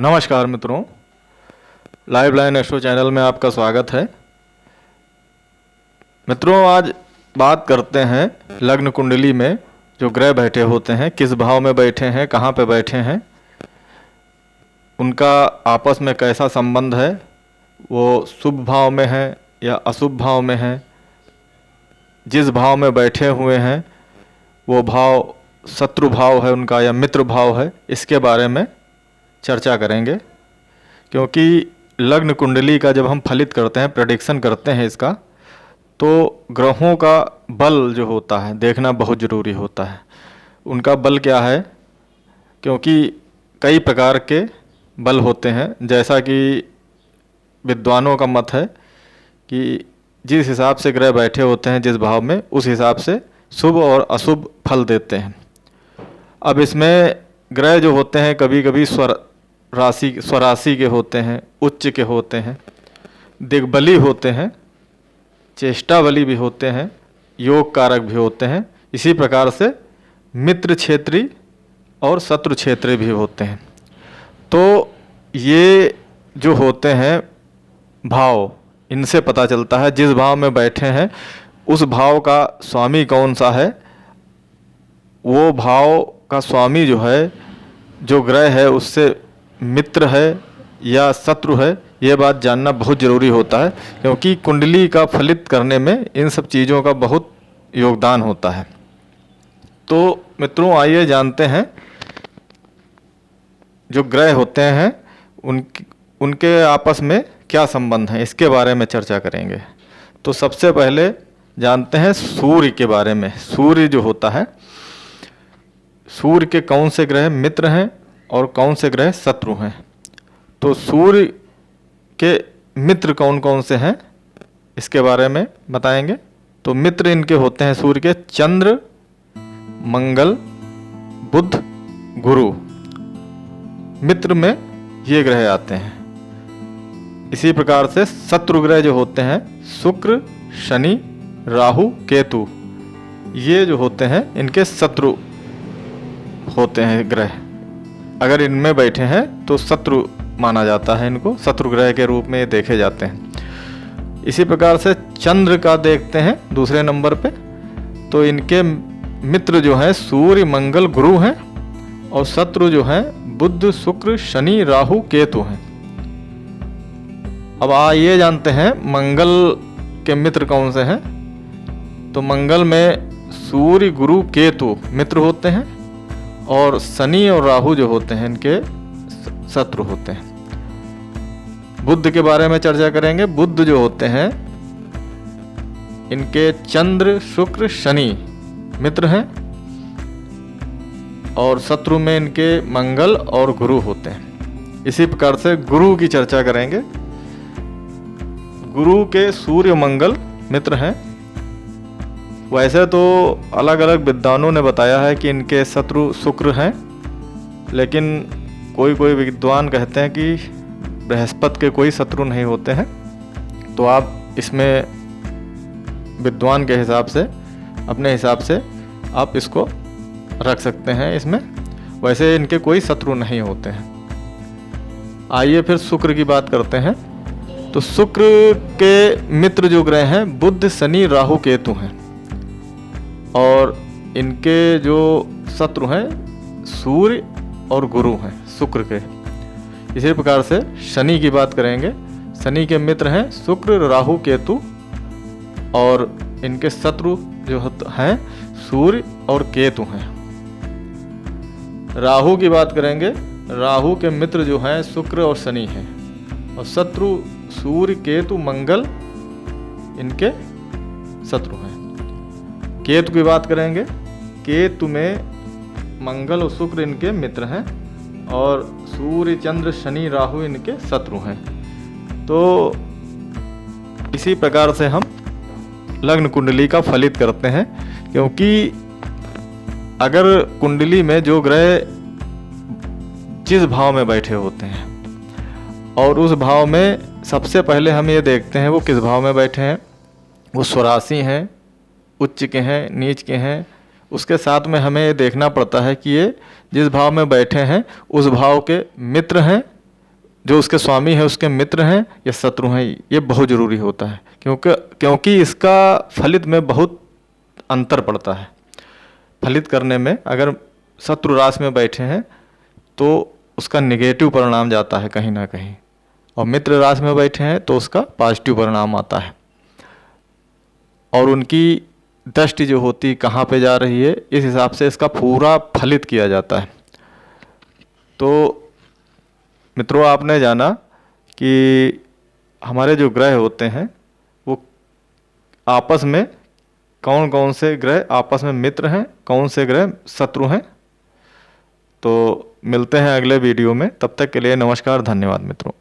नमस्कार मित्रों, live line astro channel में आपका स्वागत है। मित्रों, आज बात करते हैं लग्न कुंडली में जो ग्रह बैठे होते हैं, किस भाव में बैठे हैं, कहाँ पे बैठे हैं, उनका आपस में कैसा संबंध है, वो शुभ भाव में है या अशुभ भाव में है, जिस भाव में बैठे हुए हैं वो भाव शत्रु भाव है उनका या मित्र भाव है, इसके बारे में चर्चा करेंगे। क्योंकि लग्न कुंडली का जब हम फलित करते हैं, प्रेडिक्शन करते हैं इसका, तो ग्रहों का बल जो होता है देखना बहुत ज़रूरी होता है। उनका बल क्या है, क्योंकि कई प्रकार के बल होते हैं। जैसा कि विद्वानों का मत है कि जिस हिसाब से ग्रह बैठे होते हैं जिस भाव में, उस हिसाब से शुभ और अशुभ फल देते हैं। अब इसमें ग्रह जो होते हैं कभी कभी स्वराशि के होते हैं, उच्च के होते हैं, दिग्बली होते हैं, चेष्टा बली भी होते हैं, योग कारक भी होते हैं। इसी प्रकार से मित्र क्षेत्री और शत्रु क्षेत्री भी होते हैं। तो ये जो होते हैं भाव, इनसे पता चलता है जिस भाव में बैठे हैं उस भाव का स्वामी कौन सा है, वो भाव का स्वामी जो है, जो ग्रह है, उससे मित्र है या शत्रु है, ये बात जानना बहुत ज़रूरी होता है। क्योंकि कुंडली का फलित करने में इन सब चीज़ों का बहुत योगदान होता है। तो मित्रों, आइए जानते हैं जो ग्रह होते हैं उनके आपस में क्या संबंध है, इसके बारे में चर्चा करेंगे। तो सबसे पहले जानते हैं सूर्य के बारे में। सूर्य जो होता है, सूर्य के कौन से ग्रह मित्र हैं और कौन से ग्रह शत्रु हैं। तो सूर्य के मित्र कौन कौन से हैं, इसके बारे में बताएंगे। तो मित्र इनके होते हैं सूर्य के चंद्र, मंगल, बुध, गुरु। मित्र में ये ग्रह आते हैं। इसी प्रकार से शत्रु ग्रह जो होते हैं शुक्र, शनि, राहु, केतु, ये जो होते हैं इनके शत्रु होते हैं ग्रह। अगर इनमें बैठे हैं तो शत्रु माना जाता है, इनको शत्रु ग्रह के रूप में देखे जाते हैं। इसी प्रकार से चंद्र का देखते हैं दूसरे नंबर पे। तो इनके मित्र जो हैं सूर्य, मंगल, गुरु हैं और शत्रु जो हैं बुध, शुक्र, शनि, राहु, केतु हैं। अब ये जानते हैं मंगल के मित्र कौन से हैं। तो मंगल में सूर्य, गुरु, केतु मित्र होते हैं और शनि और राहु जो होते हैं इनके शत्रु होते हैं। बुध के बारे में चर्चा करेंगे। बुध जो होते हैं इनके चंद्र, शुक्र, शनि मित्र हैं और शत्रु में इनके मंगल और गुरु होते हैं। इसी प्रकार से गुरु की चर्चा करेंगे। गुरु के सूर्य, मंगल मित्र हैं। वैसे तो अलग अलग विद्वानों ने बताया है कि इनके शत्रु शुक्र हैं, लेकिन कोई कोई विद्वान कहते हैं कि बृहस्पति के कोई शत्रु नहीं होते हैं। तो आप इसमें विद्वान के हिसाब से, अपने हिसाब से आप इसको रख सकते हैं इसमें। वैसे इनके कोई शत्रु नहीं होते हैं। आइए फिर शुक्र की बात करते हैं। तो शुक्र के मित्र जो ग्रह हैं बुध, शनि, राहु, केतु हैं और इनके जो शत्रु हैं सूर्य और गुरु हैं शुक्र के। इसी प्रकार से शनि की बात करेंगे। शनि के मित्र हैं शुक्र, राहु, केतु और इनके शत्रु जो हैं सूर्य और केतु हैं। राहु की बात करेंगे। राहु के मित्र जो हैं शुक्र और शनि हैं और शत्रु सूर्य, केतु, मंगल इनके शत्रु हैं। केतु की बात करेंगे। केतु में मंगल और शुक्र इनके मित्र हैं और सूर्य, चंद्र, शनि, राहु इनके शत्रु हैं। तो इसी प्रकार से हम लग्न कुंडली का फलित करते हैं। क्योंकि अगर कुंडली में जो ग्रह जिस भाव में बैठे होते हैं और उस भाव में सबसे पहले हम ये देखते हैं वो किस भाव में बैठे हैं, वो स्वराशि हैं, उच्च के हैं, नीच के हैं। उसके साथ में हमें ये देखना पड़ता है कि ये जिस भाव में बैठे हैं उस भाव के मित्र हैं जो उसके स्वामी है उसके मित्र हैं या शत्रु हैं, ये बहुत ज़रूरी होता है, क्योंकि इसका फलित में बहुत अंतर पड़ता है। फलित करने में अगर शत्रु राशि में बैठे हैं तो उसका नेगेटिव परिणाम जाता है कहीं ना कहीं, और मित्र राशि में बैठे हैं तो उसका पॉजिटिव परिणाम आता है। और उनकी दृष्टि जो होती कहाँ पे जा रही है, इस हिसाब से इसका पूरा फलित किया जाता है। तो मित्रों, आपने जाना कि हमारे जो ग्रह होते हैं वो आपस में कौन कौन से ग्रह आपस में मित्र हैं, कौन से ग्रह शत्रु हैं। तो मिलते हैं अगले वीडियो में, तब तक के लिए नमस्कार, धन्यवाद मित्रों।